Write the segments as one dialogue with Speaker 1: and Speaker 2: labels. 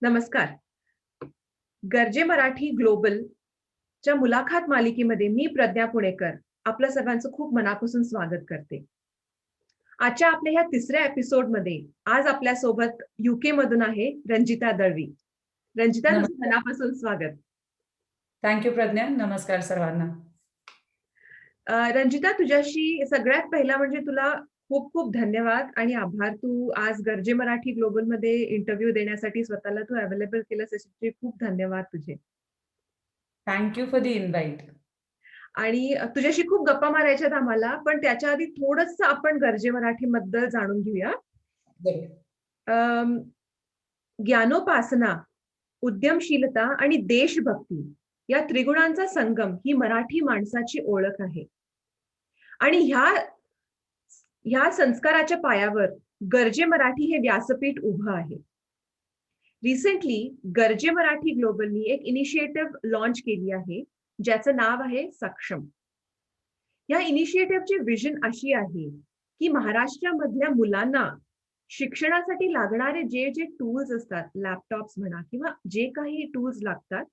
Speaker 1: नमस्कार. गरजे मराठी ग्लोबलच्या मुलाखत मालिकेमध्ये मी प्रज्ञा पुणेकर आपलं सर्वांचं खूप मनापासून स्वागत करते. आजच्या आपल्या ह्या तिसऱ्या एपिसोडमध्ये आज आपल्यासोबत UK मधून आहे रंजिता दळवी. रंजिता, तुझं
Speaker 2: नमस्कार.
Speaker 1: मनापासून स्वागत.
Speaker 2: Thank you Pragya. नमस्कार सर्वांना.
Speaker 1: रंजिता, तुझ्याशी सगळ्यात पहिला म्हणजे तुला खूप खूप धन्यवाद आणि आभार. तू आज गरजे मराठी ग्लोबलमध्ये इंटरव्ह्यू देण्यासाठी स्वतःला तू अवेलेबल केलंस, याचे खूप धन्यवाद तुझे.
Speaker 2: Thank you for the invite.
Speaker 1: आणि तुझ्याशी खूप गप्पा मारायच्यात आम्हाला, पण त्याच्या आधी थोडंसं आपण गरजे मराठीबद्दल जाणून घेऊया.
Speaker 2: बरोबर.
Speaker 1: अं, ज्ञानोपासना, उद्यमशीलता आणि देशभक्ती या त्रिगुणांचा संगम ही मराठी माणसाची ओळख आहे. आणि ह्या संस्काराच्या पायावर गरजे मराठी हे व्यासपीठ उभं आहे. रिसेंटली गरजे मराठी ग्लोबलनी एक इनिशिएटिव्ह लॉन्च केली आहे, ज्याचं नाव आहे सक्षम. या इनिशिएटिव्हची विजन अशी आहे की महाराष्ट्रामधल्या मुलांना शिक्षणासाठी लागणारे जे जे टूल्स असतात, लॅपटॉप्स म्हणा किंवा जे काही टूल्स लागतात,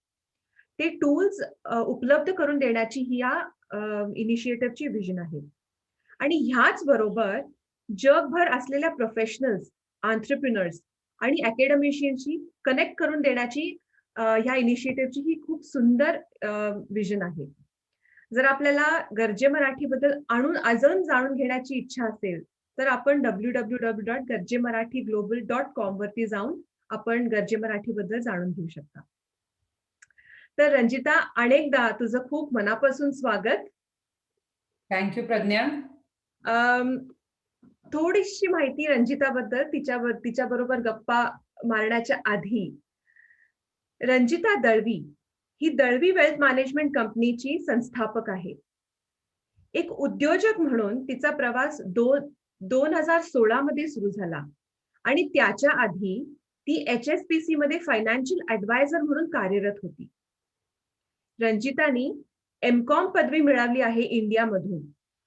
Speaker 1: ते टूल्स उपलब्ध करून देण्याची ही या इनिशिएटिव्हची विजन आहे. आणि ह्याच बरोबर जगभर असलेल्या प्रोफेशनल्स, एंटरप्रेन्योर्स आणि अकॅडमिशियनशी कनेक्ट करून देण्याची ह्या इनिशिएटिव्हची ही खूप सुंदर विजन आहे. जर आपल्याला गरजे मराठीबद्दल अजून जाणून घेण्याची इच्छा असेल, तर आपण www.garjemarathiglobalcom वरती जाऊन आपण गरजे मराठीबद्दल जाणून घेऊ शकता. तर रंजिता, अनेकदा तुझं खूप मनापासून स्वागत.
Speaker 2: Thank you Pragya.
Speaker 1: अम, थोडीशी माहिती रंजिताबद्दल, तिच्याबरोबर गप्पा मारण्याच्या आधी. रंजिता दळवी ही दळवी वेल्थ मॅनेजमेंट कंपनीची संस्थापक आहे. एक उद्योजक म्हणून तिचा प्रवास 2016 मध्ये सुरू झाला आणि त्याच्या आधी ती HSBC मध्ये फायनान्शियल ऍडवायझर म्हणून कार्यरत होती. रंजितानी MCOM पदवी मिळवली आहे इंडियामधून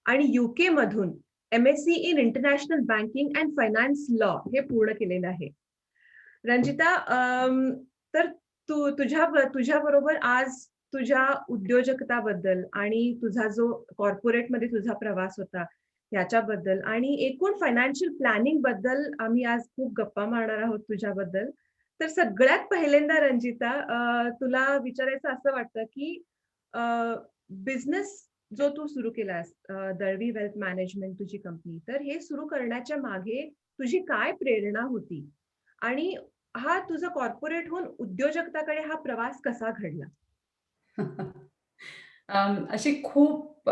Speaker 1: आणि UK मधून MSc in international banking and finance law हे पूर्ण केलेलं आहे. रंजिता, तर तुझ्या बरोबर आज तुझ्या उद्योजकताबद्दल आणि तुझा जो कॉर्पोरेटमध्ये तुझा प्रवास होता याच्याबद्दल आणि एकूण फायनान्शियल प्लॅनिंग बद्दल आम्ही आज खूप गप्पा मारणार आहोत तुझ्याबद्दल. तर सगळ्यात पहिल्यांदा रंजिता, तुला विचारायचं असं वाटतं की बिझनेस जो तू सुरू केलास, दळवी वेल्थ मॅनेजमेंट तुझी कंपनी, तर हे सुरू करण्याच्या मागे तुझी काय प्रेरणा होती आणि हा तुझा कॉर्पोरेट होऊन उद्योजकताकडे हा प्रवास कसा घडला?
Speaker 2: अशी खूप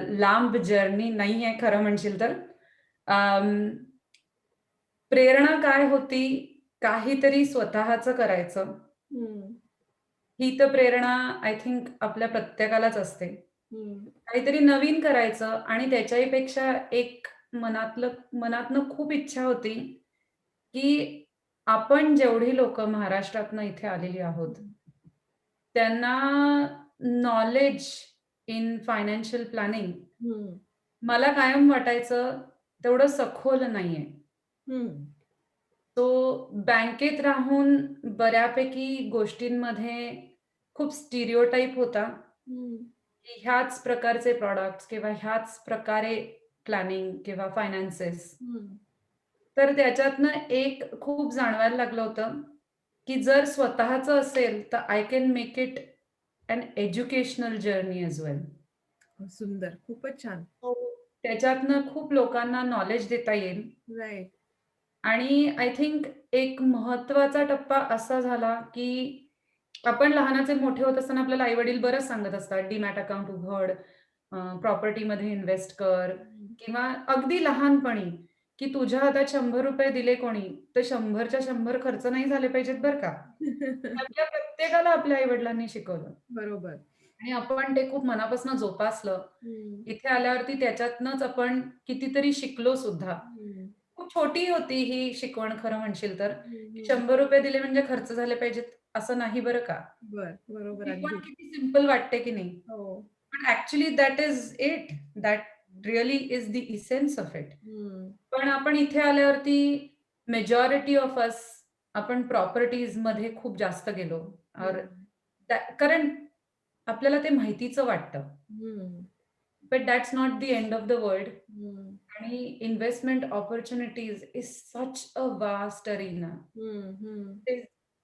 Speaker 2: लांब जर्नी नाही आहे खरं म्हणशील तर. प्रेरणा काय होती? काहीतरी स्वतःचं करायचं.
Speaker 1: हम्म.
Speaker 2: ही तर प्रेरणा आय थिंक आपल्या प्रत्येकालाच असते.
Speaker 1: हम्म.
Speaker 2: काहीतरी नवीन करायचं आणि त्याच्याही पेक्षा एक मनातनं खूप इच्छा होती, की आपण जेवढी लोकं महाराष्ट्रातनं इथे आलेली आहोत, त्यांना नॉलेज इन फायनान्शियल प्लॅनिंग
Speaker 1: हम्म.
Speaker 2: मला कायम वाटायचं तेवढं सखोल नाहीये.
Speaker 1: हम्म.
Speaker 2: तो बँकेत राहून बऱ्यापैकी गोष्टींमध्ये खूप स्टिरियोटाइप होता,
Speaker 1: हम्म.
Speaker 2: की ह्याच प्रकारचे प्रॉडक्ट्स किंवा ह्याच प्रकारे प्लॅनिंग किंवा फायनान्सेस.
Speaker 1: हम्म.
Speaker 2: तर त्याच्यातनं एक खूप जाणवायला लागलं होतं, की जर स्वतःचं असेल तर I can make it an educational journey as well.
Speaker 1: सुंदर, खूपच छान.
Speaker 2: हो. त्याच्यातनं खूप लोकांना नॉलेज देता येईल.
Speaker 1: राईट.
Speaker 2: आणि आय थिंक एक महत्त्वाचा टप्पा असा झाला, की आपण लहानाचे मोठे होत असताना आपल्याला आई-वडील बरंच सांगत असतात, डीमॅट अकाउंट उघड, प्रॉपर्टीमध्ये इन्व्हेस्ट कर किंवा अगदी लहानपणी, की तुझ्या हातात ₹100 दिले कोणी, तर 100च्या 100 खर्च नाही झाले पाहिजेत बरं का. हे आपल्या प्रत्येकाला आपल्या आई-वडिलांनी शिकवलं
Speaker 1: बरोबर.
Speaker 2: आणि आपण ते खूप मनापासून जोपासलं.
Speaker 1: हम्म.
Speaker 2: इथे आल्यावरती त्याच्यातनंच आपण कितीतरी शिकलो सुद्धा.
Speaker 1: हम्म.
Speaker 2: खूप छोटी होती ही शिकवण खरं म्हणशील तर.
Speaker 1: हम्म.
Speaker 2: ₹100 दिले म्हणजे खर्च झाले पाहिजेत असं नाही बरं का.
Speaker 1: बरोबर,
Speaker 2: शिकवण
Speaker 1: अगदी.
Speaker 2: किती सिंपल वाटते की नाही.
Speaker 1: हो.
Speaker 2: But actually that is it. That really is the essence of it.
Speaker 1: हम्म.
Speaker 2: पण आपण इथे आल्यावरती मेजॉरिटी ऑफ अस आपण प्रॉपर्टीजमध्ये खूप जास्त गेलो. और
Speaker 1: हं,
Speaker 2: कारण आपल्याला ते माहितीचं वाटतं.
Speaker 1: हं,
Speaker 2: but that's not the end of the world.
Speaker 1: हं,
Speaker 2: आणि investment opportunities is such a vast Arena.
Speaker 1: हं, हं,
Speaker 2: is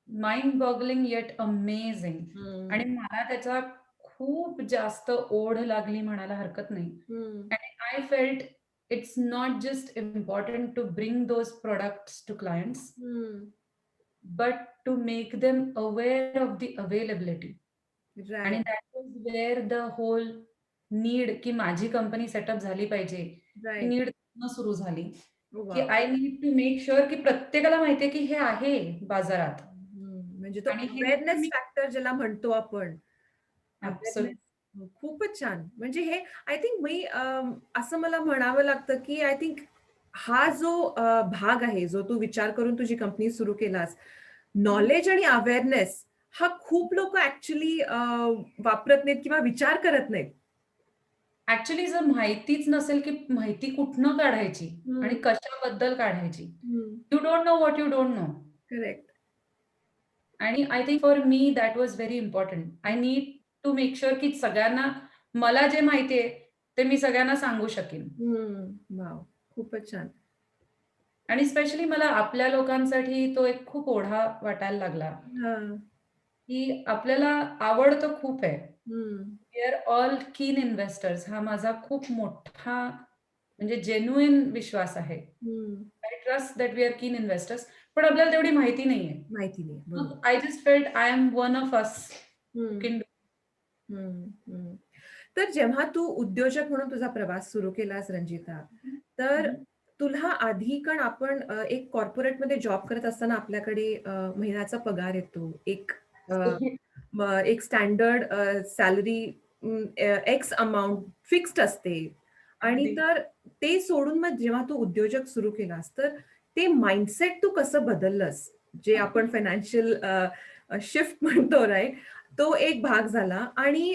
Speaker 2: mind boggling eight amazing.
Speaker 1: हं,
Speaker 2: आणि मला त्याचा खूप जास्त ओढ लागली म्हणायला हरकत नाही.
Speaker 1: हं,
Speaker 2: आणि I felt it's not just important to bring those products to clients,
Speaker 1: हं.
Speaker 2: but to make them aware of the availability. आणि
Speaker 1: right,
Speaker 2: that was where the whole need की माझी कंपनी सेटअप झाली पाहिजे. ही
Speaker 1: राइट.
Speaker 2: नीड सुरू झाली, की
Speaker 1: wow!
Speaker 2: I need to make sure की प्रत्येकाला माहिती आहे की हे आहे बाजारात.
Speaker 1: म्हणजे तो
Speaker 2: आणि हे नुसतं
Speaker 1: अवेअरनेस
Speaker 2: मी
Speaker 1: फॅक्टर ज्याला म्हणतो आपण.
Speaker 2: ॲब्सोल्यूट.
Speaker 1: अवेअरनेस खूपच छान. म्हणजे हे आय थिंक असं मला म्हणावं लागतं, की आय थिंक हा जो भाग आहे, जो तू विचार करून तुझी कंपनी सुरू केलास, नॉलेज आणि अवेअरनेस हा खूप लोकं ॲक्चुअली वापरत नाहीत किंवा विचार करत नाहीत.
Speaker 2: ॲक्चुअली जर माहितीच नसेल की माहिती कुठनं काढायची आणि
Speaker 1: हं,
Speaker 2: कशाबद्दल काढायची.
Speaker 1: हं.
Speaker 2: You don't know what you don't know.
Speaker 1: Correct.
Speaker 2: आणि I think for me that was very important. I need to make sure की सगळ्यांना मला जे माहिती आहे, ते मी सगळ्यांना सांगू शकेन.
Speaker 1: वॉव! खूपच छान.
Speaker 2: आणि स्पेशली मला आपल्या लोकांसाठी तो एक खूप ओढा वाटायला लागला,
Speaker 1: हां.
Speaker 2: की आपल्याला आवड तर खूप आहे.
Speaker 1: हं,
Speaker 2: we are all keen investors हा माझा खूप मोठा म्हणजे जेन्युइन विश्वास आहे.
Speaker 1: हं.
Speaker 2: I trust that we are keen investors. पण आपल्याला तेवढी माहिती नाहीये.
Speaker 1: माहिती नाही. बरोबर.
Speaker 2: मग I just felt I am one of us who
Speaker 1: हं,
Speaker 2: कॅन डू.
Speaker 1: हं, हं. तर जेव्हा तू उद्योजक म्हणून तुझा प्रवास सुरू केलास रंजिता, तर तुला आधी कारण आपण एक कॉर्पोरेटमध्ये जॉब करत असताना आपल्याकडे महिन्याचा पगार येतो. अ, एक standard salary x amount fixed असते आणि
Speaker 2: अगदी.
Speaker 1: तर ते सोडून मग जेव्हा तू उद्योजक सुरू केलास, तर ते माइंडसेट तू कसं बदललंस? जे आपण फायनान्शियल शिफ्ट म्हणतो राइट? तो एक भाग झाला आणि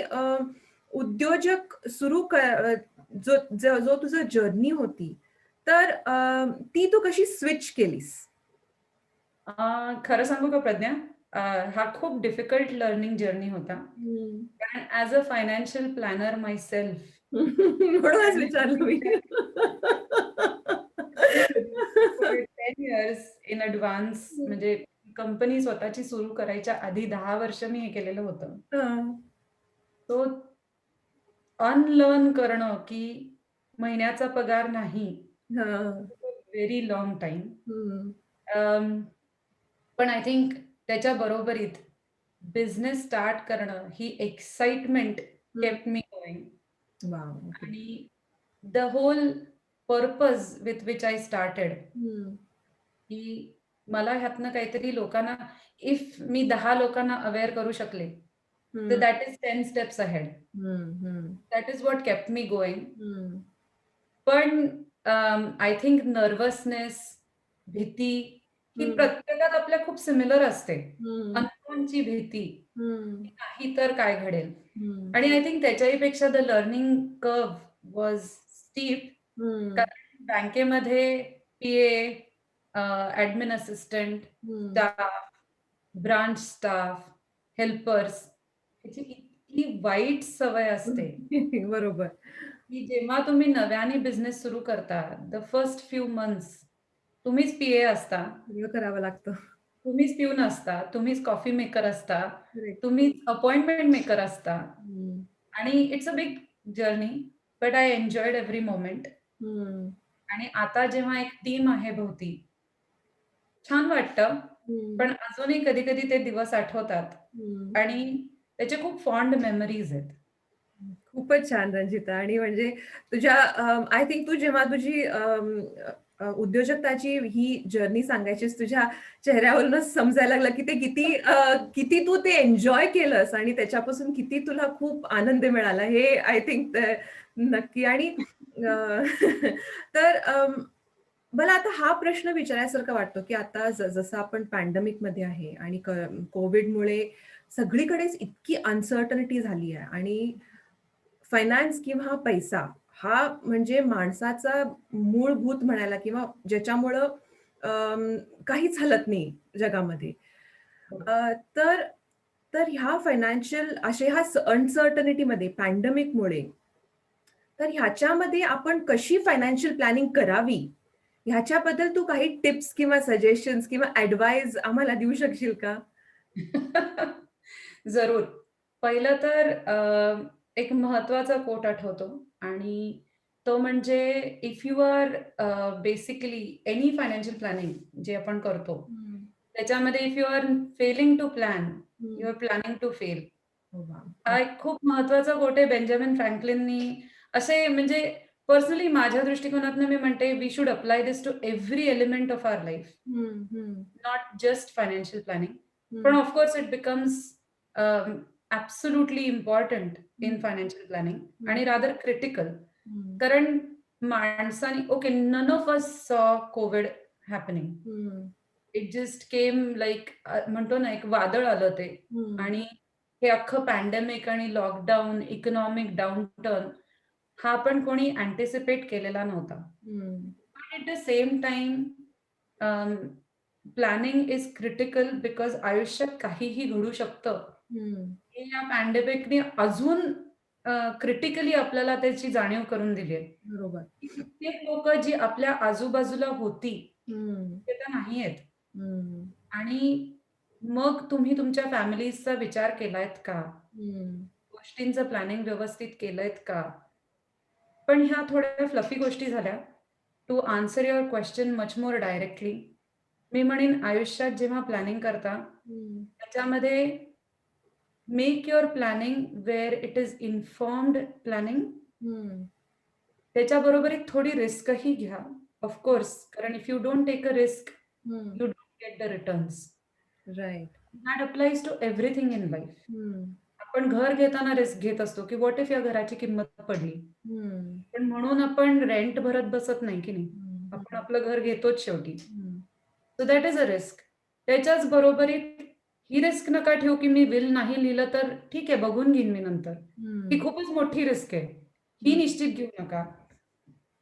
Speaker 1: उद्योजक जो तुझं जर्नी होती, तर ती तू कशी स्विच केलीस?
Speaker 2: खरं सांगू का प्रज्ञा? अ, हा खूप डिफिकल्ट लर्निंग जर्नी होता.
Speaker 1: हं.
Speaker 2: कारण as a financial planner myself
Speaker 1: म्हणूनच
Speaker 2: त्यांनी
Speaker 1: विचारलं मी.
Speaker 2: विचार फॉर 10 इयर्स इन एडव्हान्स
Speaker 1: हं.
Speaker 2: म्हणजे कंपनी स्वतःची सुरू करायच्या आधी 10 वर्ष मी हे केलेलं होतं.
Speaker 1: हां.
Speaker 2: सो अनलर्न करणं, की महिन्याचा पगार नाही,
Speaker 1: हां.
Speaker 2: Very long time.
Speaker 1: हं.
Speaker 2: पण आय थिंक त्याच्या बरोबरीत बिझनेस स्टार्ट करणं ही एक्साइटमेंट
Speaker 1: हं.
Speaker 2: Kept me going.
Speaker 1: Wow! Okay.
Speaker 2: आणि the whole purpose with which I started,
Speaker 1: हं.
Speaker 2: की मला ह्यातनं काहीतरी लोकांना इफ मी 10 लोकांना अवेअर करू शकले, तर
Speaker 1: हं.
Speaker 2: That is 10 steps ahead.
Speaker 1: हं. हं.
Speaker 2: That is what kept me going.
Speaker 1: हं.
Speaker 2: पण आय थिंक नर्व्हसनेस, भीती ही
Speaker 1: हं.
Speaker 2: प्रत्येकात आपल्या खूप सिमिलर असते.
Speaker 1: हं.
Speaker 2: अननोनची भीती,
Speaker 1: हं.
Speaker 2: की नाही तर काय घडेल?
Speaker 1: हं.
Speaker 2: आणि आय थिंक त्याच्याही पेक्षा the learning curve was steep.
Speaker 1: हं.
Speaker 2: कारण बँकेमध्ये पी-ए, ॲडमिन असिस्टंट,
Speaker 1: हं.
Speaker 2: स्टाफ, ब्रांच स्टाफ, हेल्पर्स याची इतकी वाईट सवय असते.
Speaker 1: बरोबर.
Speaker 2: की जेव्हा तुम्ही नव्याने बिझनेस सुरू करता, द फर्स्ट फ्यू मंथ्स तुम्हीच पी-ए असता,
Speaker 1: सगळं करावं लागतं.
Speaker 2: तुम्हीच पिऊन असता, तुम्हीच कॉफी मेकर असता,
Speaker 1: करेक्ट.
Speaker 2: तुम्हीच अपॉइंटमेंट मेकर असता.
Speaker 1: हं.
Speaker 2: आणि it's a big journey, but I enjoyed every moment.
Speaker 1: हं.
Speaker 2: आणि आता जेव्हा एक टीम आहे भोवती, छान वाटतं.
Speaker 1: हं.
Speaker 2: पण अजूनही कधी-कधी ते दिवस आठवतात
Speaker 1: हं.
Speaker 2: आणि त्याचे खूप फॉन्ड मेमरीज आहेत.
Speaker 1: खूपच छान रंजिता आणि म्हणजे तुझ्या आय थिंक तू जेव्हा तुझी उद्योजकताची ही जर्नी सांगायचीस तुझ्या चेहऱ्यावरूनच समजायला लागलं, की ते किती तू ते एन्जॉय केलंस आणि त्याच्यापासून किती तुला खूप आनंद मिळाला हे आय थिंक नक्की आणि अ, तर मला आता हा प्रश्न विचारायसारखा वाटतो, की आता जसं आपण पॅन्डेमिकमध्ये आहे आणि कोव्हिडमुळे सगळीकडेच इतकी अनसर्टनिटी झाली आहे आणि फायनान्स किंवा पैसा हा म्हणजे माणसाचा मूलभूत म्हणायला किंवा ज्याच्यामुळं काहीच हलत नाही जगामध्ये.
Speaker 2: बरोबर.
Speaker 1: अ, तर तर ह्या फायनान्शियल ह्या अनसर्टनिटीमध्ये पॅन्डेमिकमुळे तर ह्याच्यामध्ये आपण कशी फायनान्शियल प्लॅनिंग करावी, ह्याच्याबद्दल तू काही टिप्स किंवा सजेशन्स किंवा ॲडवाइस आम्हाला देऊ शकशील का?
Speaker 2: जरूर. पहिलं तर एक महत्त्वाचा कोट आठवतो आणि तो म्हणजे if you are basically any financial planning जे आपण करतो,
Speaker 1: हं,
Speaker 2: त्याच्यामध्ये if you are failing to plan, you
Speaker 1: हं.
Speaker 2: Are planning to fail.
Speaker 1: हो, वाह!
Speaker 2: हा एक खूप महत्त्वाचा कोट आहे बेंजामिन फ्रँकलिननी असे म्हणजे पर्सनली माझ्या दृष्टिकोनातनं मी म्हणते we should apply this to every element of our life.
Speaker 1: हं, हं,
Speaker 2: Not just financial planning. But
Speaker 1: हं,
Speaker 2: of course, it becomes absolutely important
Speaker 1: हं,
Speaker 2: in financial planning
Speaker 1: हं,
Speaker 2: आणि rather critical.
Speaker 1: हं,
Speaker 2: कारण माणसाने ओके, नन ऑफ अस सॉ कोविड हॅपनिंग.
Speaker 1: हं,
Speaker 2: इट जस्ट केम लाइक म्हणतो ना, एक वादळ आलं ते
Speaker 1: हं,
Speaker 2: आणि हे अख्खं पॅन्डेमिक आणि लॉकडाऊन, इकॉनॉमिक डाउनटर्न हा पण कोणी अँटिसिपेट केलेला नव्हता.
Speaker 1: हं,
Speaker 2: But at the same time, planning is critical because आयुष्यात काहीही घडू शकतं.
Speaker 1: हं.
Speaker 2: हे या पॅन्डेमिकने अजून क्रिटिकली आपल्याला त्याची जाणीव करून दिली आहे.
Speaker 1: बरोबर.
Speaker 2: कित्येक लोकं जी आपल्या आजूबाजूला होती,
Speaker 1: हं,
Speaker 2: ते आता नाहीयेत.
Speaker 1: हं,
Speaker 2: आणि मग तुम्ही तुमच्या फॅमिलीजचा विचार केलायत का?
Speaker 1: हं,
Speaker 2: गोष्टींचं प्लॅनिंग व्यवस्थित केलंयत का? पण ह्या थोड्या फ्लफी गोष्टी झाल्या. To answer your question much more directly, मी म्हणेन आयुष्यात जेव्हा प्लॅनिंग करता,
Speaker 1: हं,
Speaker 2: त्याच्यामध्ये make your planning where it is informed planning.
Speaker 1: हं,
Speaker 2: त्याच्याबरोबर एक थोडी रिस्कही घ्या. ऑफ कोर्स, कारण if you don't take a risk,
Speaker 1: हं.
Speaker 2: You don't get the returns.
Speaker 1: Right.
Speaker 2: That applies to everything in life.
Speaker 1: हं,
Speaker 2: आपण घर घेताना रिस्क घेत असतो, की व्हॉट इफ या घराची किंमत पडली?
Speaker 1: हं,
Speaker 2: पण म्हणून आपण रेंट भरत बसत नाही, की नाही?
Speaker 1: हं,
Speaker 2: आपण
Speaker 1: हं,
Speaker 2: आपलं घर घेतोच शेवटी.
Speaker 1: हं,
Speaker 2: so that is a risk. त्याच्याच बरोबरीत ही रिस्क नका ठेवू, की मी बिल नाही लिहिलं तर ठीक आहे, बघून घेईन मी नंतर. ही
Speaker 1: हं,
Speaker 2: खूपच मोठी रिस्क आहे. ही
Speaker 1: हं,
Speaker 2: निश्चित घेऊ नका.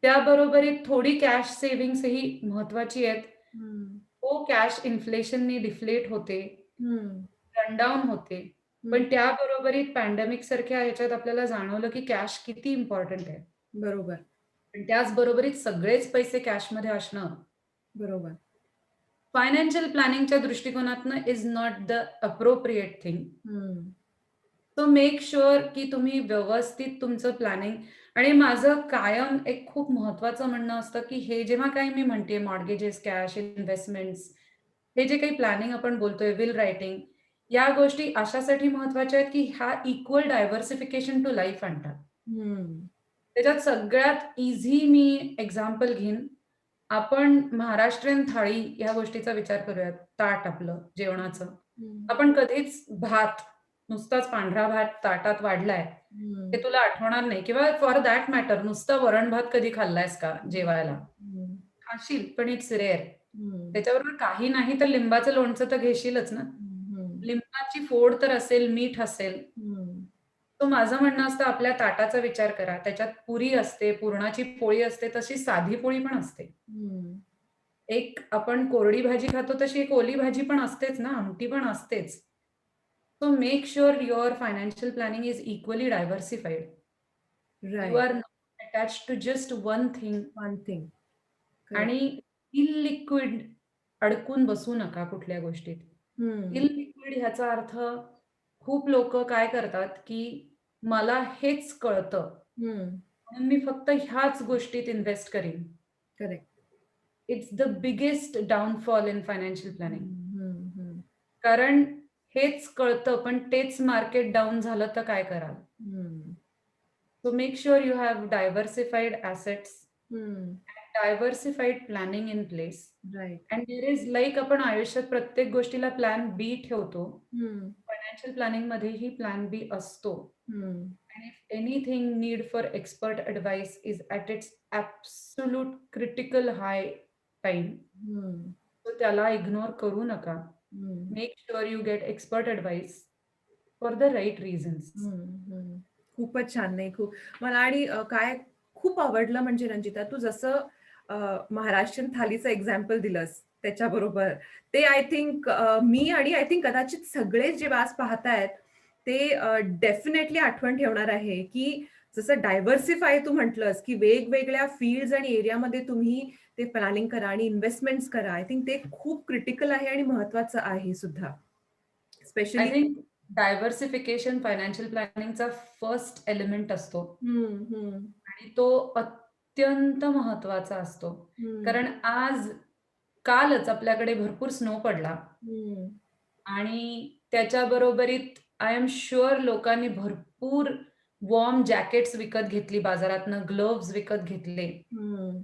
Speaker 2: त्याबरोबरीत थोडी कॅश सेव्हिंग्जही महत्त्वाची आहेत.
Speaker 1: हं,
Speaker 2: हो, कॅश इन्फ्लेशननी डिफ्लेट होते,
Speaker 1: हं,
Speaker 2: रनडाउन होते.
Speaker 1: हं.
Speaker 2: पण त्याबरोबरीत पॅन्डेमिक सारख्या ह्याच्यात आपल्याला जाणवलं, की कॅश किती इम्पोर्टंट आहे.
Speaker 1: बरोबर,
Speaker 2: पण त्याच बरोबरीत सगळेच पैसे कॅशमध्ये असणं
Speaker 1: बरोबर.
Speaker 2: फायनान्शियल प्लॅनिंगच्या दृष्टिकोनातनं is not the appropriate thing.
Speaker 1: हं,
Speaker 2: सो मेक शुअर की तुम्ही व्यवस्थित तुमचं प्लॅनिंग आणि माझं कायम एक खूप महत्त्वाचं म्हणणं असतं, की हे जेव्हा काही मी म्हणते मॉर्गेजेस, कॅश, इन्व्हेस्टमेंट्स, हे जे काही प्लॅनिंग आपण बोलतोय, विल रायटिंग, या गोष्टी अशासाठी महत्त्वाच्या आहेत, की ह्या इक्वल डायव्हर्सिफिकेशन टू लाईफ आणतात.
Speaker 1: हं,
Speaker 2: त्याच्यात सगळ्यात ईझी मी एक्झाम्पल घेईन. आपण महाराष्ट्रीयन थाळी ह्या गोष्टीचा विचार करूयात. ताट आपलं जेवणाचं.
Speaker 1: हं,
Speaker 2: आपण कधीच भात, नुसताच पांढरा भात ताटात वाढलाय,
Speaker 1: हं,
Speaker 2: हे तुला आठवणार नाही किंवा फॉर दॅट मॅटर नुसतं वरण-भात कधी खाल्लायस का
Speaker 1: हं,
Speaker 2: जेवायला?
Speaker 1: हं,
Speaker 2: खाशील, पण इट्स रेअर.
Speaker 1: हं,
Speaker 2: त्याच्याबरोबर काही नाही तर लिंबाचं लोणचं तर घेशीलच ना.
Speaker 1: हं,
Speaker 2: लिंबाची फोड तर असेल, मीठ असेल.
Speaker 1: हं,
Speaker 2: सो माझं म्हणणं असतं आपल्या ताटाचा विचार करा. त्याच्यात पुरी असते, पुरणाची पोळी असते, तशी साधी पोळी पण असते.
Speaker 1: हं.
Speaker 2: एक आपण कोरडी भाजी खातो तशी एक ओली भाजी पण असतेच ना, आमटी पण असतेच. So make sure your financial planning is equally diversified. You
Speaker 1: right.
Speaker 2: Are not attached to just one thing
Speaker 1: one thing. Correct.
Speaker 2: आणि इललिक्विड अडकून बसू नका कुठल्या गोष्टीत.
Speaker 1: हं,
Speaker 2: इललिक्विड ह्याचा अर्थ खूप लोकं काय करतात, की मला हेच कळतं,
Speaker 1: हं.
Speaker 2: म्हणून मी फक्त ह्याच गोष्टीत इन्व्हेस्ट करीन.
Speaker 1: Correct.
Speaker 2: It's the biggest downfall in financial planning.
Speaker 1: हं, हं, हं,
Speaker 2: कारण हेच कळतं, पण तेच मार्केट डाउन झालं तर काय कराल?
Speaker 1: हं,
Speaker 2: so make sure you have diversified assets,
Speaker 1: हं.
Speaker 2: Diversified planning in place.
Speaker 1: Right.
Speaker 2: And there is like आपण आयुष्यात प्रत्येक गोष्टीला प्लॅन बी ठेवतो.
Speaker 1: हं,
Speaker 2: फायनान्शियल प्लॅनिंगमध्येही प्लॅन बी असतो.
Speaker 1: हं,
Speaker 2: And if anything need for expert advice is at its absolute critical high time,
Speaker 1: हं,
Speaker 2: तर त्याला इग्नोर करू नका.
Speaker 1: हं,
Speaker 2: make sure you get expert advice for the right reasons.
Speaker 1: हं, हं. खूपच छान. नाही खूप मला आणि काय खूप आवडलं म्हणजे रंजिता तू जसं महाराष्ट्रीयन थालीचं एक्झाम्पल दिलंस. त्याच्याबरोबर. ते आय थिंक मी आणि आय थिंक कदाचित सगळेच जे आज पाहतायत, ते डेफिनेटली आठवण ठेवणार आहे, की जसं डायव्हर्सिफाय तू म्हटलंस, की वेगवेगळ्या फील्ड्स आणि एरियामध्ये तुम्ही ते प्लॅनिंग करा आणि इन्व्हेस्टमेंट्स करा. आय थिंक ते खूप क्रिटिकल आहे आणि महत्वाचं आहे सुद्धा.
Speaker 2: I
Speaker 1: specially
Speaker 2: think diversification financial प्लॅनिंगचा फर्स्ट एलिमेंट असतो
Speaker 1: हं, हं,
Speaker 2: आणि तो अत्यंत महत्वाचा असतो.
Speaker 1: हं,
Speaker 2: कारण कालच आपल्याकडे भरपूर स्नो पडला
Speaker 1: हं,
Speaker 2: आणि त्याच्या बरोबरीत आय एम शुअर लोकांनी भरपूर वॉर्म जॅकेट्स विकत घेतली बाजारातनं, ग्लोव्हज विकत घेतले.
Speaker 1: हं,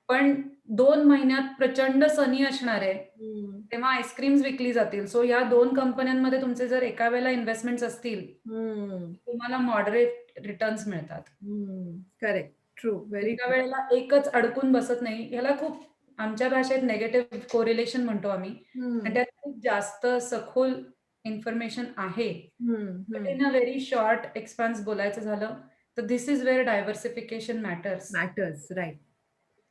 Speaker 2: पण 2 महिन्यात प्रचंड सनी असणार आहे.
Speaker 1: हं,
Speaker 2: तेव्हा आईस्क्रीम्स विकली जातील. सो या 2 कंपन्यांमध्ये तुमचे जर एका वेळेला इन्व्हेस्टमेंट्स असतील,
Speaker 1: हं,
Speaker 2: तुम्हाला मॉडरेट रिटर्न्स मिळतात.
Speaker 1: हं. करेक्ट. ट्रू. व्हेरी
Speaker 2: एका
Speaker 1: ट्रू.
Speaker 2: वेळेला एकच अडकून बसत नाही. ह्याला खूप आमच्या भाषेत निगेटिव्ह कोरिलेशन म्हणतो आम्ही आणि
Speaker 1: हं,
Speaker 2: त्यात खूप जास्त सखोल इन्फॉर्मेशन आहे.
Speaker 1: हं,
Speaker 2: बट
Speaker 1: हं.
Speaker 2: इन अ व्हेरी शॉर्ट एक्सपान्स बोलायचं झालं, तर this is where diversification matters.
Speaker 1: Matters. Right,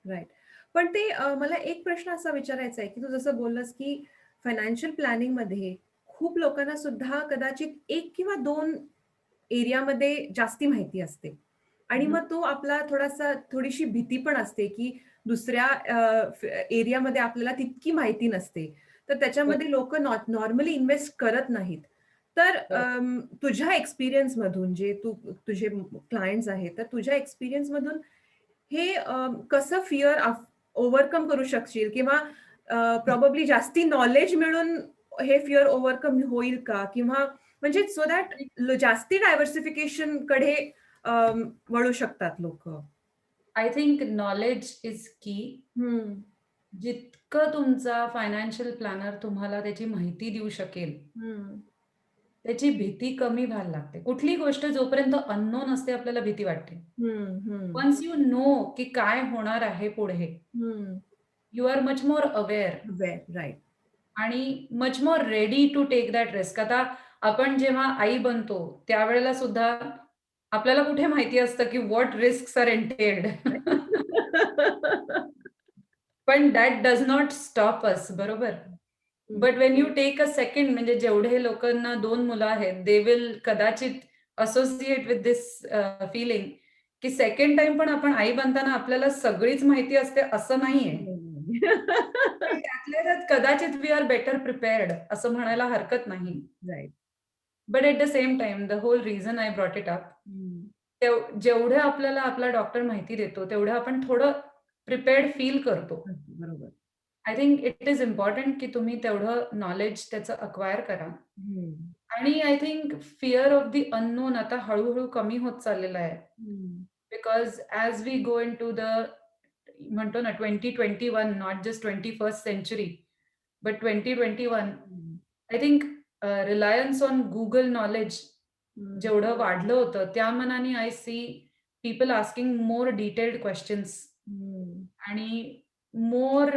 Speaker 1: right. पण ते मला एक प्रश्न असा विचारायचा आहे, की तू जसं बोललास, की फायनान्शियल प्लॅनिंगमध्ये खूप लोकांना सुद्धा कदाचित 1 किंवा 2 एरियामध्ये जास्ती माहिती असते आणि मग तो आपला थोडीशी भीती पण असते, की दुसऱ्या एरियामध्ये आपल्याला तितकी माहिती नसते. तर त्याच्यामध्ये लोकं नॉर्मली इन्व्हेस्ट करत नाहीत. तर तुझ्या एक्सपिरियन्समधून जे तुझे क्लायंट्स आहेत, तर तुझ्या एक्सपिरियन्समधून हे कसं फिअर ओव्हरकम करू शकशील किंवा प्रोबॅबली जास्ती नॉलेज मिळून हे फिअर ओव्हरकम होईल का? किंवा म्हणजे सो दॅट जास्ती डायव्हर्सिफिकेशनकडे वळू शकतात लोकं.
Speaker 2: आय थिंक नॉलेज इज की.
Speaker 1: हं,
Speaker 2: जितकं तुमचा फायनान्शियल प्लॅनर तुम्हाला त्याची माहिती देऊ शकेल,
Speaker 1: हं,
Speaker 2: त्याची भीती कमी व्हायला लागते. कुठलीही गोष्ट जोपर्यंत अननोन असते आपल्याला भीती वाटते.
Speaker 1: हं, हं,
Speaker 2: वन्स यू नो की काय होणार आहे पुढे,
Speaker 1: हं.
Speaker 2: You are much more aware
Speaker 1: right.
Speaker 2: आणि much more ready to take that risk. आता आपण जेव्हा आई बनतो, त्यावेळेला सुद्धा आपल्याला कुठे माहिती असतं की व्हॉट रिस्क्स आर एंटेल्ड. पण that does not stop us, बरोबर?
Speaker 1: हं,
Speaker 2: but when you take a second म्हणजे जेवढे लोकांना 2 मुलं आहेत, दे विल कदाचित असोसिएट विथ धिस फीलिंग की सेकंड टाईम पण आपण आई बनताना आपल्याला सगळीच माहिती असते असं नाहीये. पण त्यातल्या त्यात कदाचित वी आर बेटर प्रिपेअर्ड असं म्हणायला हरकत नाही.
Speaker 1: Right.
Speaker 2: But at the same time the whole reason I brought it up,
Speaker 1: हं.
Speaker 2: जेवढं आपल्याला आपला डॉक्टर माहिती देतो, तेवढं आपण थोडं प्रिपेअर्ड फील करतो.
Speaker 1: बरोबर.
Speaker 2: I think it is important की तुम्ही तेवढं नॉलेज त्याचं अक्वायर करा.
Speaker 1: हं,
Speaker 2: आणि I think fear of the unknown आता हळू-हळू कमी होत चाललेला आहे.
Speaker 1: हं,
Speaker 2: because as we go into the म्हणतो ना 2021 not just 21st century, but 2021
Speaker 1: हं,
Speaker 2: I think reliance on Google knowledge
Speaker 1: हं,
Speaker 2: जेवढं वाढलं होतं, त्या मानाने I see people asking more detailed questions
Speaker 1: हं,
Speaker 2: आणि more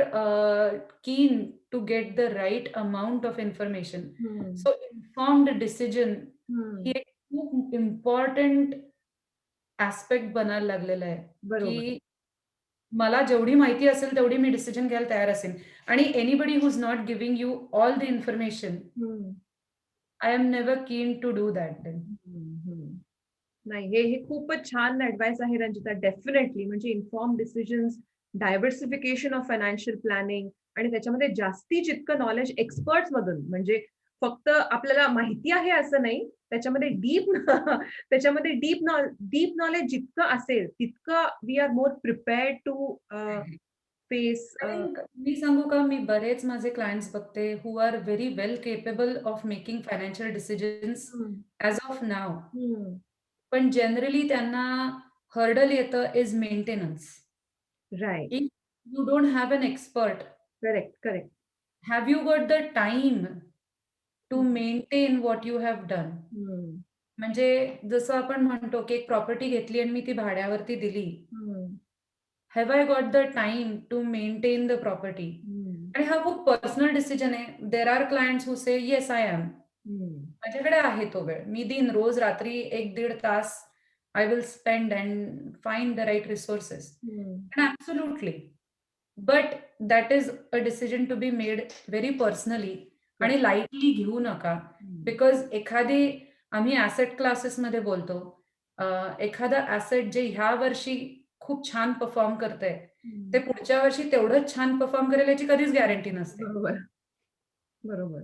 Speaker 2: keen to get the right amount of information.
Speaker 1: हं,
Speaker 2: सो इन्फॉर्म्ड डिसिजन ही
Speaker 1: हं.
Speaker 2: एक खूप इम्पोर्टंट ॲस्पेक्ट बनायला लागलेला आहे,
Speaker 1: बरोबर.
Speaker 2: की मला जेवढी माहिती असेल तेवढी मी डिसिजन घ्यायला तयार असेन आणि anybody who is not giving you all the information,
Speaker 1: hmm,
Speaker 2: I am never keen to do that then.
Speaker 1: हं, हं. नाही, हे खूपच छान ॲडवाईस आहे रंजिता. डेफिनेटली म्हणजे informed decisions, diversification of financial planning आणि त्याच्यामध्ये जास्ती जितकं नॉलेज एक्सपर्ट्समधून म्हणजे फक्त आपल्याला माहिती आहे असं नाही, त्याच्यामध्ये डीप त्याच्यामध्ये डीप नॉलेज जितकं असेल, तितकं we are more prepared to face
Speaker 2: I think मी सांगू का, मी बरेच माझे क्लायंट्स बघते who are very well capable of making financial decisions
Speaker 1: hmm,
Speaker 2: as of now.
Speaker 1: हं.
Speaker 2: पण जनरली त्यांना हर्डल येतं is maintenance.
Speaker 1: Right.
Speaker 2: If you don't have an expert,
Speaker 1: correct, correct.
Speaker 2: Have you got the time to
Speaker 1: hmm,
Speaker 2: maintain what you have done?
Speaker 1: हं,
Speaker 2: म्हणजे जसं आपण म्हणतो, की एक प्रॉपर्टी घेतली आणि मी ती भाड्यावरती दिली.
Speaker 1: हं,
Speaker 2: have I got the time to maintain the property?
Speaker 1: हं,
Speaker 2: आणि हा खूप पर्सनल डिसिजन आहे. There are clients who say yes I am.
Speaker 1: हं.
Speaker 2: माझ्याकडे आहे तो वेळ. मी देईन रोज रात्री 1-1.5 तास I will spend and find the right resources.
Speaker 1: Hmm,
Speaker 2: and absolutely. But that is a decision to be made very personally आणि लाईटली घेऊ नका. बिकॉज आम्ही ऍसेट क्लासेसमध्ये बोलतो, एखादा ऍसेट जे ह्या वर्षी खूप छान परफॉर्म करतंय, ते पुढच्या वर्षी तेवढंच छान परफॉर्म करेल याची कधीच गॅरंटी नसते.
Speaker 1: बरोबर, बरोबर.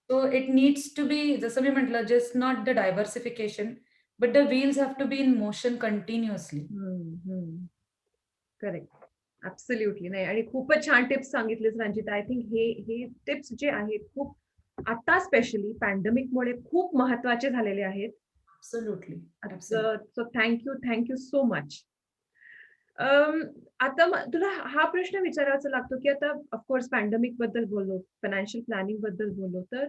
Speaker 2: So it needs to be, जसं मी म्हटलं, just not the diversification, but the wheels have to be in motion continuously.
Speaker 1: Correct. Absolutely. नाही, आणि खूपच छान टिप्स सांगितलीस रंजिता. आय थिंक हे हे टिप्स जे आहेत खूप आता स्पेशली पॅन्डेमिकमुळे खूप महत्वाचे झालेले आहेत.
Speaker 2: Absolutely.
Speaker 1: So thank you so much. आता तुला हा प्रश्न विचारायचा लागतो, की आता ऑफकोर्स पॅन्डेमिक बद्दल बोललो, फायनान्शियल प्लॅनिंग बद्दल बोललो, तर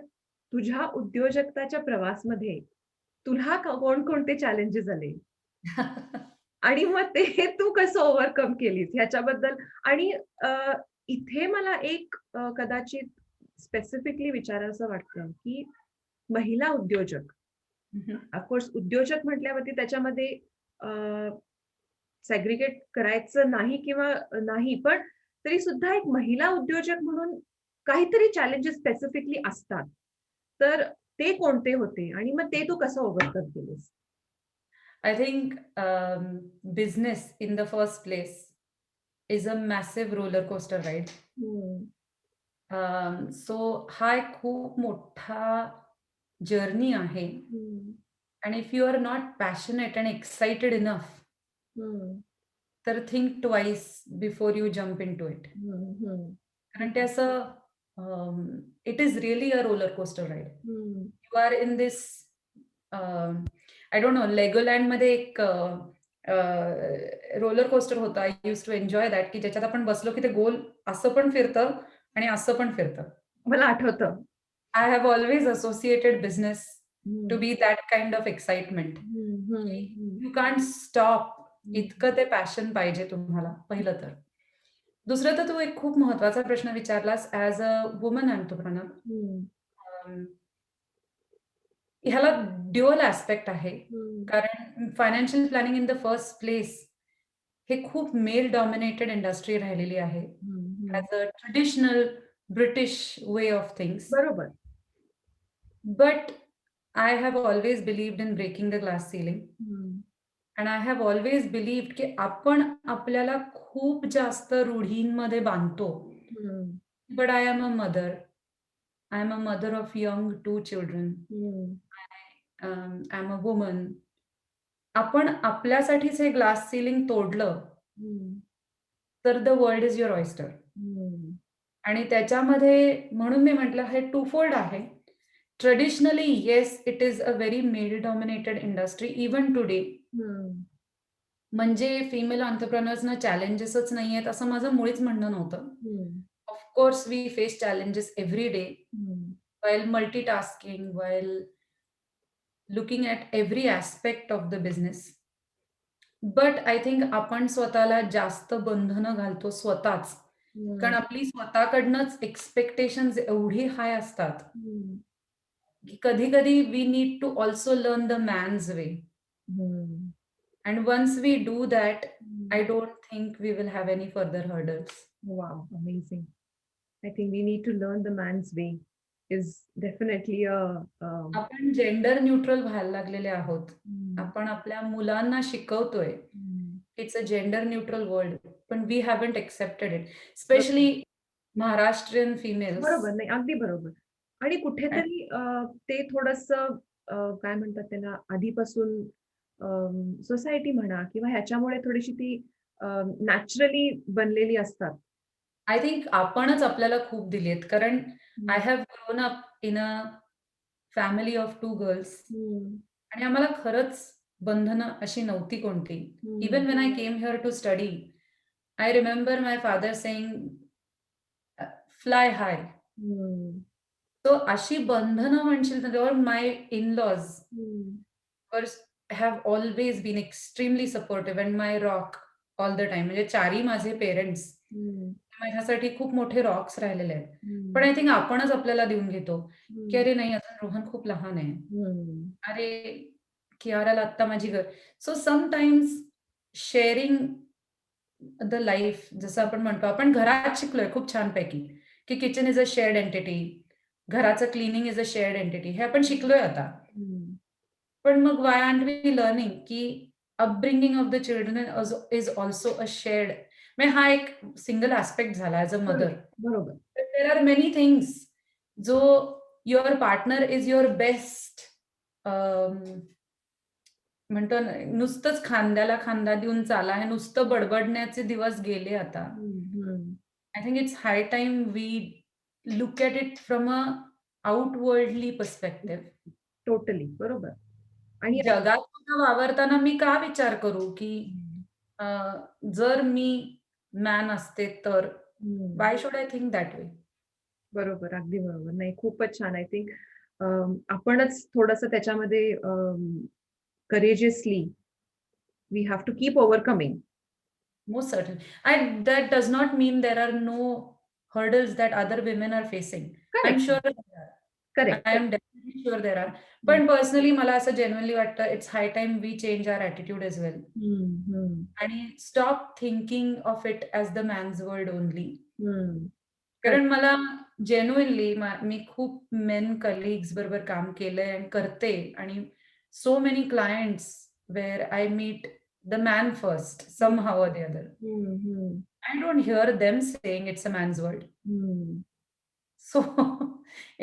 Speaker 1: तुझ्या उद्योजकताच्या प्रवासमध्ये तुला कोणकोणते चॅलेंजेस आले? आणि मग ते तू कसं ओव्हरकम केलीस ह्याच्याबद्दल? आणि अ, इथे मला एक कदाचित स्पेसिफिकली विचारावसं वाटतं, की महिला उद्योजक, ऑफकोर्स उद्योजक म्हटल्यावरती त्याच्यामध्ये सेग्रीगेट करायचं नाही किंवा नाही, पण तरी सुद्धा एक महिला उद्योजक म्हणून काहीतरी चॅलेंजेस स्पेसिफिकली असतात. तर ते कोणते होते आणि मग ते तू कसं ओव्हरकम केलेस?
Speaker 2: I think business in the first place is a massive roller coaster ride.
Speaker 1: हं,
Speaker 2: सो हा एक खूप मोठा जर्नी आहे.
Speaker 1: हं,
Speaker 2: आणि if you are not passionate and excited enough,
Speaker 1: हं,
Speaker 2: तर think twice before you jump in to it.
Speaker 1: हं, हं,
Speaker 2: कारण ते असं, it is really a roller coaster ride.
Speaker 1: Hmm.
Speaker 2: You are in this, I don't know, लेगोलँडमध्ये एक roller coaster होतं. I use to enjoy that, की ज्याच्यात आपण बसलो की ते गोल असं पण फिरतं आणि असं पण फिरतं.
Speaker 1: मला आठवतं.
Speaker 2: I have always associated business to
Speaker 1: हं,
Speaker 2: be that kind of excitement.
Speaker 1: हं, हं, हं,
Speaker 2: यू कांट स्टॉप.
Speaker 1: हं,
Speaker 2: इतकं ते पॅशन पाहिजे तुम्हाला, पहिलं तर. दुसरं तर तू एक खूप महत्वाचा प्रश्न विचारलास ॲज अ वुमन एंटरप्रेन्योर.
Speaker 1: हं,
Speaker 2: ह्याला ड्युअल ॲस्पेक्ट आहे.
Speaker 1: हं,
Speaker 2: कारण financial planning in the first place हे खूप मेल डॉमिनेटेड इंडस्ट्री राहिलेली आहे.
Speaker 1: हं, हं.
Speaker 2: As a traditional British way of things.
Speaker 1: बरोबर.
Speaker 2: But I have always believed in breaking the glass ceiling.
Speaker 1: Hmm,
Speaker 2: and I have always believed की आपण आपल्याला खूप जास्त रूढींमध्ये बांधतो.
Speaker 1: हं,
Speaker 2: but I am a mother. I am a mother of young 2 children.
Speaker 1: हं,
Speaker 2: आय एम अ वुमन. आपण आपल्यासाठीच हे ग्लास सीलिंग तोडलं,
Speaker 1: हं,
Speaker 2: तर the world is your oyster.
Speaker 1: हं,
Speaker 2: आणि त्याच्यामध्ये म्हणून मी म्हटलं हे टूफोल्ड आहे. Traditionally yes, it is a very male dominated industry even today.
Speaker 1: हं,
Speaker 2: म्हणजे फिमेल एंटरप्रेन्योर्सना चॅलेंजेसच नाहीयेत असं माझं मुळीच म्हणणं नव्हतं.
Speaker 1: हं,
Speaker 2: of course we face challenges every day
Speaker 1: हं,
Speaker 2: while multitasking, while looking at every aspect of the business. But I think आपण स्वतःला जास्त बंधनं घालतो स्वतःच. कारण
Speaker 1: हं,
Speaker 2: आपली स्वतःकडनंच एक्स्पेक्टेशन्स एवढी हाय असतात,
Speaker 1: हं,
Speaker 2: की कधी-कधी we need to also learn the man's way.
Speaker 1: Hmm,
Speaker 2: and once we do that,
Speaker 1: hmm.
Speaker 2: I don't think we will have any further hurdles.
Speaker 1: Wow, amazing. I think we need to learn the man's way is definitely a
Speaker 2: आपण gender neutral व्हायला लागलेले आहोत.
Speaker 1: mm,
Speaker 2: आपण आपल्या मुलांना शिकवतोय,
Speaker 1: mm.
Speaker 2: It's a gender neutral world, पण we हॅव्हंट accepted it.
Speaker 1: बरोबर.
Speaker 2: Specially Maharashtrian females.
Speaker 1: बरोबर. नाही, अगदी बरोबर. आणि कुठेतरी ते थोडंसं काय म्हणतात त्याला आधीपासून सोसायटी म्हणा किंवा ह्याच्यामुळे थोडीशी ती नॅचरली बनलेली असतात.
Speaker 2: आय थिंक आपणच आपल्याला खूप दिलीत. कारण I
Speaker 1: hmm,
Speaker 2: have grown up in a family of 2 girls.
Speaker 1: हं,
Speaker 2: आणि आम्हाला खरंच बंधनं अशी नव्हती कोणती.
Speaker 1: हं,
Speaker 2: even when I came here to study, I remember my father saying, "fly high."
Speaker 1: Hmm,
Speaker 2: so अशी बंधनं म्हणशील तर माय इन-लॉज
Speaker 1: हं,
Speaker 2: were have always been extremely supportive and my rock all the time. म्हणजे चारही माझे पेरेंट्स
Speaker 1: हं,
Speaker 2: माझ्यासाठी खूप मोठे रॉक्स राहिलेले आहेत. पण
Speaker 1: हं,
Speaker 2: आय थिंक आपणच आपल्याला देऊन घेतो, की
Speaker 1: हं,
Speaker 2: "अरे नाही, अजून रोहन खूप लहान आहे.
Speaker 1: हं,
Speaker 2: अरे, कियाराला आत्ता माझी so sometimes sharing the life जसं आपण म्हणतो, आपण घरात शिकलोय खूप छानपैकी, की kitchen is a shared entity. घराचं cleaning is a shared entity. हे आपण शिकलोय आता.
Speaker 1: हं.
Speaker 2: पण मग व्हाय आरंट वी लर्निंग की upbringing of the children is also a shared. म्हणजे हा एक सिंगल ॲस्पेक्ट झाला ॲज अ
Speaker 1: बरोबर,
Speaker 2: मदर.
Speaker 1: बरोबर.
Speaker 2: देअर आर मेनी थिंग्स जो your partner is your best म्हणतो ना, नुसतंच खांद्याला खांदा देऊन चाला, हे नुसतं बडबडण्याचे दिवस गेले आता.
Speaker 1: हं, हं.
Speaker 2: I think it's high time we look at it from a outworldly perspective.
Speaker 1: Totally बरोबर. आणि
Speaker 2: जगात सुद्धा वावरताना मी का विचार करू, की
Speaker 1: हं,
Speaker 2: अ, जर मी मॅन असते तर
Speaker 1: hmm.
Speaker 2: Why should I think that way?
Speaker 1: बरोबर, अगदी बरोबर. नाही खूपच छान. आय थिंक आपणच थोडंसं त्याच्यामध्ये courageously we have to keep overcoming.
Speaker 2: Most certainly. And that does not mean there are no hurdles that other women are facing. I'm
Speaker 1: correct,
Speaker 2: sure there are.
Speaker 1: Correct,
Speaker 2: I
Speaker 1: correct.
Speaker 2: am definitely sure there are.
Speaker 1: हं,
Speaker 2: पण personally मला असं genuinely वाटतं it's high time we change our attitude as well
Speaker 1: हं, हं,
Speaker 2: आणि stop thinking of it as the man's world only.
Speaker 1: हं.
Speaker 2: कारण
Speaker 1: करेक्ट.
Speaker 2: मला जेन्युइनली मी खूप मेन कलीग्स बरोबर काम केलंय आणि करते आणि so many clients where I meet the man first
Speaker 1: हं,
Speaker 2: समहाऊ ऑर द अदर.
Speaker 1: हं, हं,
Speaker 2: I don't hear them saying it's a man's world.
Speaker 1: हं.
Speaker 2: So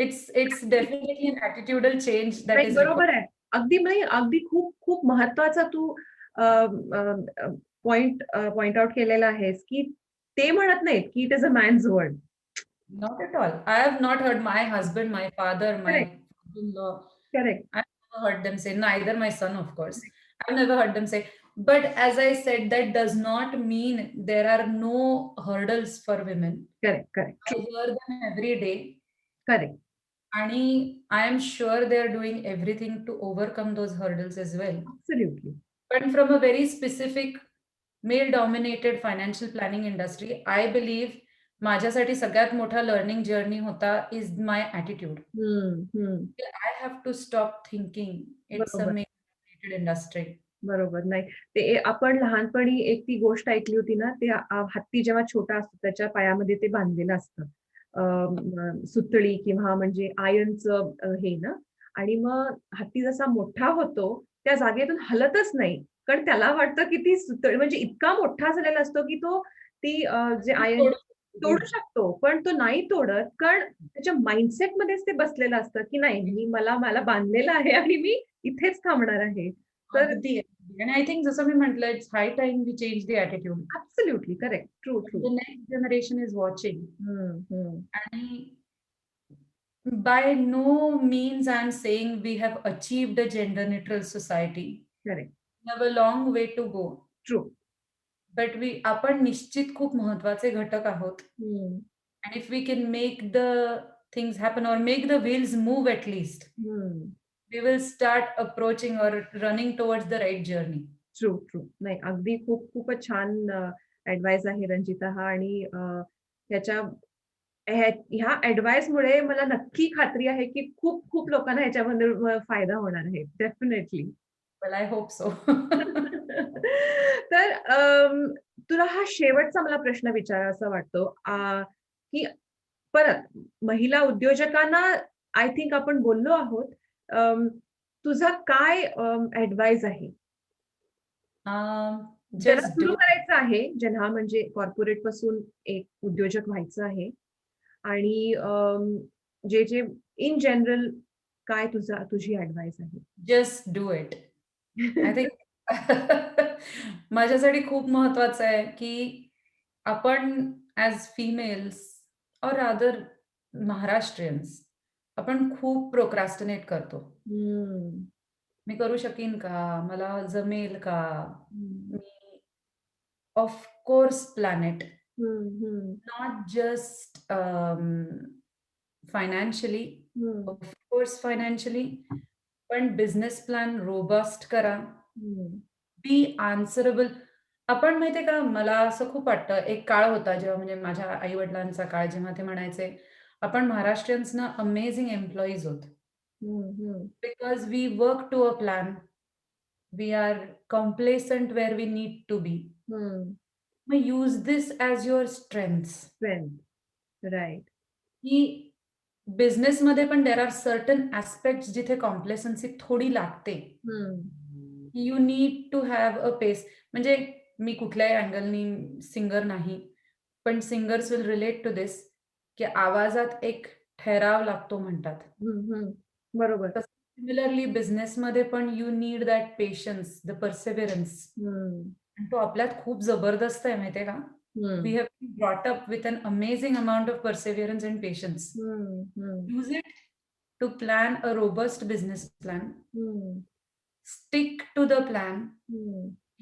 Speaker 2: it's definitely an attitudal change that
Speaker 1: नाही
Speaker 2: is required.
Speaker 1: बरोबर आहे. अगदी नाही, अगदी खूप खूप महत्वाचा तू पॉइंट आउट केलेला आहेस, की ते म्हणत नाहीत, की it is a man's world.
Speaker 2: Not at all. I have not heard my husband, my father,
Speaker 1: correct,
Speaker 2: my father-in-law,
Speaker 1: correct,
Speaker 2: I've never heard them say, neither my son, of course. I've never heard them say. But as I said, that does not mean there are no hurdles for women.
Speaker 1: Correct, correct.
Speaker 2: I
Speaker 1: true.
Speaker 2: hear them every day,
Speaker 1: correct.
Speaker 2: and I am sure they are doing everything to overcome those hurdles as well.
Speaker 1: Absolutely.
Speaker 2: But from a very specific male-dominated financial planning industry, I believe माझ्यासाठी सगळ्यात मोठा learning journey होता is my attitude.
Speaker 1: Hmm, हं.
Speaker 2: I have to stop thinking it's a
Speaker 1: बरोबर.
Speaker 2: Male dominated industry.
Speaker 1: बरोबर. नाही, ते आपण लहानपणी एक ती गोष्ट ऐकली होती ना, ते हत्ती जेव्हा छोटा असतो त्याच्या पायामध्ये ते बांधलेलं असतं. सुतळी किंवा म्हणजे आयर्नचं हे ना आणि मग हत्ती जसा मोठा होतो, त्या जागेतून हलतच नाही. कारण त्याला वाटतं की ती सुतळी म्हणजे इतका मोठा झालेला असतो की तो ती जे आयर्न तोडू शकतो. पण तो नाही तोडत कारण त्याच्या माइंडसेटमध्येच ते बसलेलं असतं, की नाही मला बांधलेलं आहे आणि मी इथेच थांबणार आहे. तर
Speaker 2: अगदी, अगदी. आणि आय थिंक जसं मी म्हटलं it's high time we change the attitude.
Speaker 1: Absolutely correct. True, true.
Speaker 2: The next generation is watching
Speaker 1: हं, हं.
Speaker 2: आणि by no means I'm saying we have achieved a gender neutral society.
Speaker 1: Correct.
Speaker 2: We have a long way to go.
Speaker 1: True.
Speaker 2: But आपण निश्चित खूप महत्वाचे घटक आहोत.
Speaker 1: हं,
Speaker 2: And if we can make the things happen or make the wheels move at least,
Speaker 1: हं.
Speaker 2: we will start approaching or running towards the right journey.
Speaker 1: True, true. नाही अगदी खूपच छान ॲडवाईस आहे रंजिता हा आणि ह्याच्या ह्या ॲडवाईसमुळे मला नक्की खात्री आहे, की खूप लोकांना ह्याच्यामध्ये फायदा होणार आहे. Definitely.
Speaker 2: Well, I hope so.
Speaker 1: तर तुला हा शेवटचा मला प्रश्न विचारावासा वाटतो, की परत महिला उद्योजकांना आय थिंक आपण बोललो आहोत. तुझा काय ॲडवाईस आहे? ज्यांना
Speaker 2: Just
Speaker 1: सुरू
Speaker 2: do.
Speaker 1: करायचं आहे, ज्यांना म्हणजे कॉर्पोरेट पासून एक उद्योजक व्हायचं आहे आणि जे इन जनरल काय तुझी ॲडवाईस आहे?
Speaker 2: Just do it. I think माझ्यासाठी खूप महत्वाचं आहे, की आपण as females or rather Maharashtrians आपण खूप प्रोक्रॅस्टिनेट करतो.
Speaker 1: हं,
Speaker 2: मी करू शकीन का? मला जमेल का?
Speaker 1: हं,
Speaker 2: मी ऑफ कोर्स प्लॅन इट.
Speaker 1: हं, हं,
Speaker 2: नॉट जस्ट फायनान्शियली,
Speaker 1: हं,
Speaker 2: ऑफ कोर्स फायनान्शियली, पण बिझनेस प्लॅन रोबस्ट करा.
Speaker 1: हं,
Speaker 2: बी आन्सरेबल. आपण माहितीये का, मला असं खूप वाटतं, एक काळ होता जेव्हा म्हणजे माझ्या आई-वडिलांचा काळ, जेव्हा ते म्हणायचे, "आपण महाराष्ट्रीयन्स ना अमेझिंग एम्प्लॉईज आहोत.
Speaker 1: हं, हं,
Speaker 2: because we work to a plan. We are complacent where we need to be."
Speaker 1: हं.
Speaker 2: मग use this as your strengths.
Speaker 1: Strength. Right.
Speaker 2: की बिझनेसमध्ये पण देअर आर सर्टन ॲस्पेक्ट्स जिथे कॉम्प्लेसन्सी थोडी लागते. You need to have a pace. म्हणजे मी कुठल्याही अँगलनी सिंगर नाही, पण singers will relate to this, की आवाजात एक ठहराव लागतो म्हणतात.
Speaker 1: बरोबर.
Speaker 2: तसं सिमिलरली बिझनेसमध्ये पण you need that patience, the perseverance. आणि तो आपल्यात खूप जबरदस्त आहे माहितीये का? We have been brought up with an amazing amount of perseverance and patience. Use it to plan a robust business plan. Stick to the plan.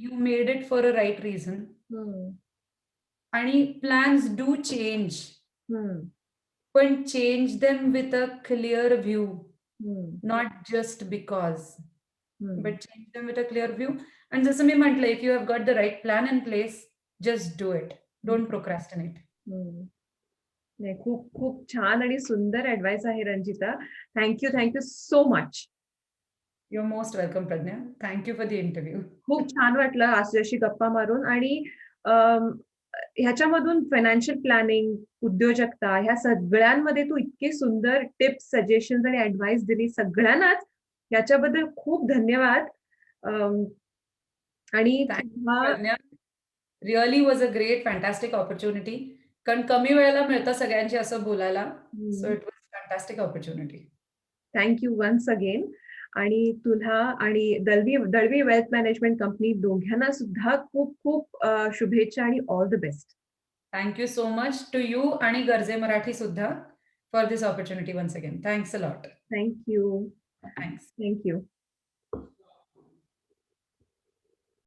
Speaker 2: You made it for a right reason. आणि plans do change, पण change them with a clear view, not just because, but change them with a clear view. आणि जसं मी म्हटलं, if you have got the right plan in place, just do it. Don't procrastinate.
Speaker 1: नाही, खूप खूप छान आणि सुंदर ऍडवाइस आहे Ranjita. Thank you so much.
Speaker 2: You're most welcome, Pradnya. Thank you for the interview.
Speaker 1: खूप छान वाटलं आजच्याशी गप्पा मारून. आणि अम, ह्याच्यामधून फायनान्शियल प्लॅनिंग, उद्योजकता ह्या सगळ्यांमध्ये तू इतके सुंदर टिप्स, सजेशन्स आणि ऍडवाइस दिली सगळ्यांनाच. याच्याबद्दल खूप धन्यवाद. अम, आणि
Speaker 2: Thank you,
Speaker 1: तुला
Speaker 2: Pradnya. Really was a great, fantastic opportunity. कारण कमी वेळेला मिळतं सगळ्यांशी असं बोलायला. So it was a fantastic opportunity.
Speaker 1: Thank you once again. आणि तुला आणि दळवी वेल्थ मॅनेजमेंट कंपनी दोघांना सुद्धा खूप खूप शुभेच्छा आणि all the best.
Speaker 2: Thank you so much to you आणि गरजे मराठी सुद्धा for this opportunity once again. Thanks a lot.
Speaker 1: Thank you.
Speaker 2: Thanks.
Speaker 1: Thank you.